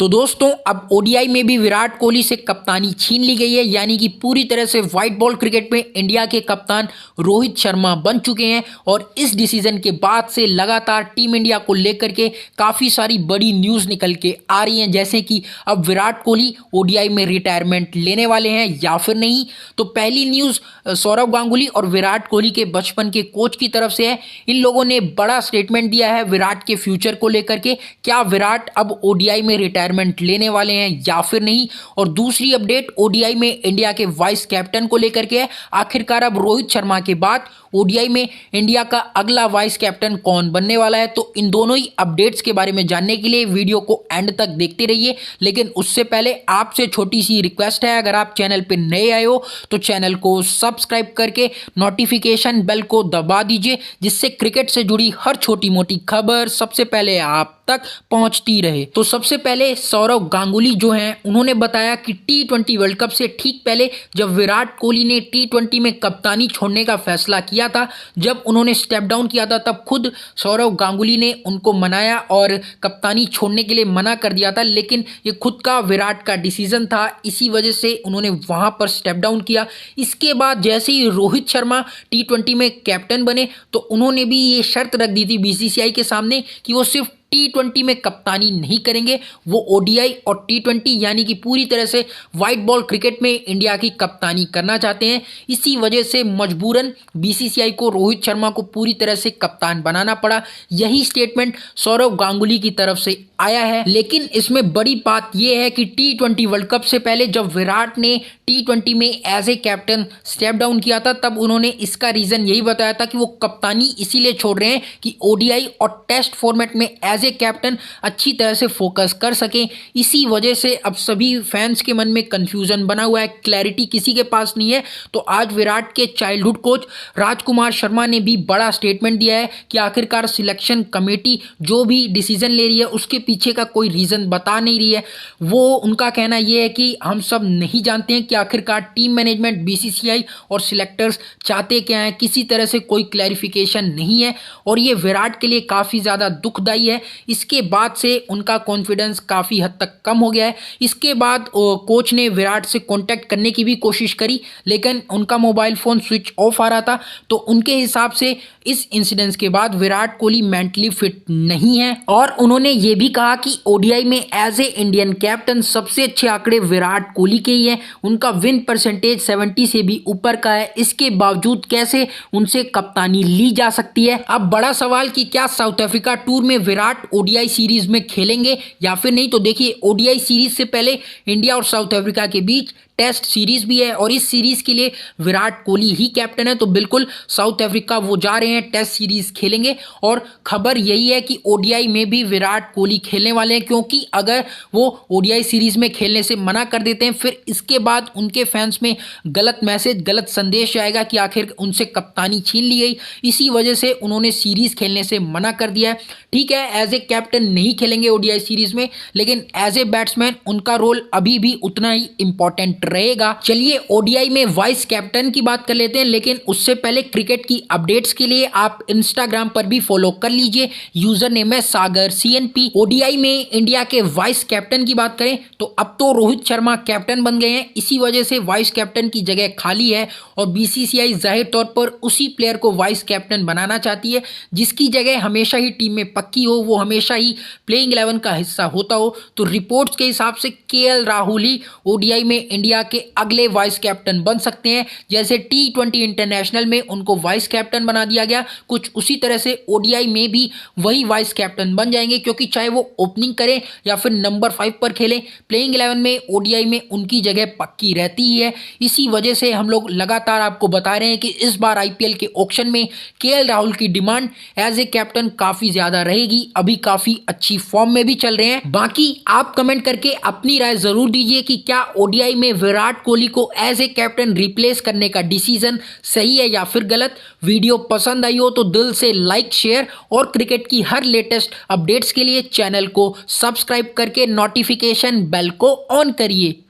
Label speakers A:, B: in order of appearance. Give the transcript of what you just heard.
A: तो दोस्तों अब ओडीआई में भी विराट कोहली से कप्तानी छीन ली गई है, यानी कि पूरी तरह से व्हाइट बॉल क्रिकेट में इंडिया के कप्तान रोहित शर्मा बन चुके हैं। और इस डिसीजन के बाद से लगातार टीम इंडिया को लेकर के काफ़ी सारी बड़ी न्यूज़ निकल के आ रही हैं, जैसे कि अब विराट कोहली ओडीआई में रिटायरमेंट लेने वाले हैं या फिर नहीं। तो पहली न्यूज़ सौरव गांगुली और विराट कोहली के बचपन के कोच की तरफ से है। इन लोगों ने बड़ा स्टेटमेंट दिया है विराट के फ्यूचर को लेकर के, क्या विराट अब ओडीआई में रिटायरमेंट लेने वाले हैं या फिर नहीं। और दूसरी अपडेट ओडीआई में इंडिया के वाइस कैप्टन को लेकर के है। आखिरकार अब रोहित शर्मा के बाद ओडीआई में इंडिया का अगला वाइस कैप्टन कौन बनने वाला है। तो इन दोनों ही अपडेट्स के बारे में जानने के लिए वीडियो को एंड तक देखते रहिए। लेकिन उससे पहले आपसे छोटी सी रिक्वेस्ट है, अगर आप चैनल पर नए आए हो तो चैनल को सब्सक्राइब करके नोटिफिकेशन बेल को दबा दीजिए, जिससे क्रिकेट से जुड़ी हर छोटी मोटी खबर सबसे पहले आप तक पहुंचती रहे। तो सबसे पहले सौरव गांगुली जो हैं उन्होंने बताया कि टी20 वर्ल्ड कप से ठीक पहले जब विराट कोहली ने टी20 में कप्तानी छोड़ने का फैसला किया था, जब उन्होंने स्टेप डाउन किया था, तब खुद सौरव गांगुली ने उनको मनाया और कप्तानी छोड़ने के लिए मना कर दिया था। लेकिन ये खुद का विराट का डिसीजन था, इसी वजह से उन्होंने वहां पर स्टेप डाउन किया। इसके बाद जैसे ही रोहित शर्मा टी20 में कैप्टन बने तो उन्होंने भी ये शर्त रख दी थी बीसीसीआई के सामने कि वो सिर्फ टी20 में कप्तानी नहीं करेंगे, वो ओडीआई और टी20 यानी कि पूरी तरह से वाइट बॉल क्रिकेट में इंडिया की कप्तानी करना चाहते हैं। इसी वजह से मजबूरन बीसीसीआई को रोहित शर्मा को पूरी तरह से कप्तान बनाना पड़ा। यही स्टेटमेंट सौरव गांगुली की तरफ से आया है। लेकिन इसमें बड़ी बात यह है कि टी20 वर्ल्ड कप से पहले जब विराट ने टी20 में as a captain step down किया था, तब उन्होंने इसका रीजन यही बताया था कि वो कप्तानी इसीलिए छोड़ रहे हैं कि ओडीआई और टेस्ट फॉर्मेट में एज ए कैप्टन अच्छी तरह से फोकस कर सकें। इसी वजह से अब सभी फैंस के मन में कंफ्यूजन बना हुआ है, क्लैरिटी किसी के पास नहीं है। तो आज विराट के चाइल्डहुड कोच राजकुमार शर्मा ने भी बड़ा स्टेटमेंट दिया है कि आखिरकार सिलेक्शन कमेटी जो भी डिसीजन ले रही है उसके पीछे का कोई रीज़न बता नहीं रही है। वो उनका कहना यह है कि हम सब नहीं जानते हैं कि आखिरकार टीम मैनेजमेंट, बीसीसीआई और सिलेक्टर्स चाहते क्या हैं, किसी तरह से कोई क्लैरिफिकेशन नहीं है। और ये विराट के लिए काफ़ी ज़्यादा दुखदायी है। इसके बाद से उनका कॉन्फिडेंस काफ़ी हद तक कम हो गया है। इसके बाद कोच ने विराट से कांटेक्ट करने की भी कोशिश करी, लेकिन उनका मोबाइल फ़ोन स्विच ऑफ आ रहा था। तो उनके हिसाब से इस इंसिडेंस के बाद विराट कोहली मेंटली फिट नहीं है। और उन्होंने ये भी कहा कि ओडीआई में एज ए इंडियन कैप्टन सबसे अच्छे आंकड़े विराट कोहली के ही हैं। उनका विन परसेंटेज 70 से भी ऊपर का है। इसके बावजूद कैसे उनसे कप्तानी ली जा सकती है। अब बड़ा सवाल कि क्या साउथ अफ्रीका टूर में विराट ओडीआई सीरीज में खेलेंगे या फिर नहीं। तो देखिए, ओडीआई सीरीज से पहले इंडिया और साउथ अफ्रीका के बीच टेस्ट सीरीज भी है और इस सीरीज के लिए विराट कोहली ही कैप्टन है। तो बिल्कुल साउथ अफ्रीका वो जा रहे हैं, टेस्ट सीरीज खेलेंगे। और खबर यही है कि ओडीआई में भी विराट कोहली खेलने वाले हैं, क्योंकि अगर वो ओडीआई सीरीज में खेलने से मना कर देते हैं फिर इसके बाद उनके फैंस में गलत मैसेज, गलत संदेश आएगा कि आखिर उनसे कप्तानी छीन ली गई। इसी वजह से उन्होंने सीरीज खेलने से मना कर दिया है। ठीक है, एज ए कैप्टन नहीं खेलेंगे ओडीआई सीरीज में, लेकिन एज ए बैट्समैन उनका रोल अभी भी उतना ही इंपॉर्टेंट रहेगा। चलिए ओडीआई में वाइस कैप्टन की बात कर लेते हैं, लेकिन उससे पहले क्रिकेट की अपडेट्स के लिए आप इंस्टाग्राम पर भी फॉलो कर लीजिए। यूजर नेम है सागर CNP। ओडीआई में इंडिया के वाइस कैप्टन की बात करें तो अब तो रोहित शर्मा कैप्टन बन गए हैं, इसी वजह से वाइस कैप्टन की जगह खाली है और बीसीसीआई जाहिर तौर पर उसी प्लेयर को वाइस कैप्टन बनाना चाहती है जिसकी जगह हमेशा ही टीम में पक्की हो, वो हमेशा ही प्लेइंग 11 का हिस्सा होता हो। तो रिपोर्ट्स के हिसाब से केएल राहुल ही ओडीआई में इंडिया के अगले वाइस कैप्टन बन सकते हैं। जैसे टी20 इंटरनेशनल में उनको वाइस कैप्टन बना दिया गया, कुछ उसी तरह से ओडीआई में भी वही वाइस कैप्टन बन जाएंगे, क्योंकि चाहे वो ओपनिंग करें या फिर नंबर 5 पर खेलें, प्लेइंग 11 में ओडीआई में उनकी जगह पक्की रहती ही है। इसी वजह से हम लोग लगातार आपको बता रहे हैं कि इस बार आईपीएल के ऑक्शन में केएल राहुल की डिमांड एज ए कैप्टन काफी ज्यादा रहेगी। अभी काफी अच्छी फॉर्म में भी चल रहे हैं। बाकी आप कमेंट करके अपनी राय जरूर दीजिए कि क्या ओडीआई में विराट कोहली को एज ए कैप्टन रिप्लेस करने का डिसीजन सही है या फिर गलत। वीडियो पसंद आई हो तो दिल से लाइक, शेयर और क्रिकेट की हर लेटेस्ट अपडेट्स के लिए चैनल को सब्सक्राइब करके नोटिफिकेशन बेल को ऑन करिए।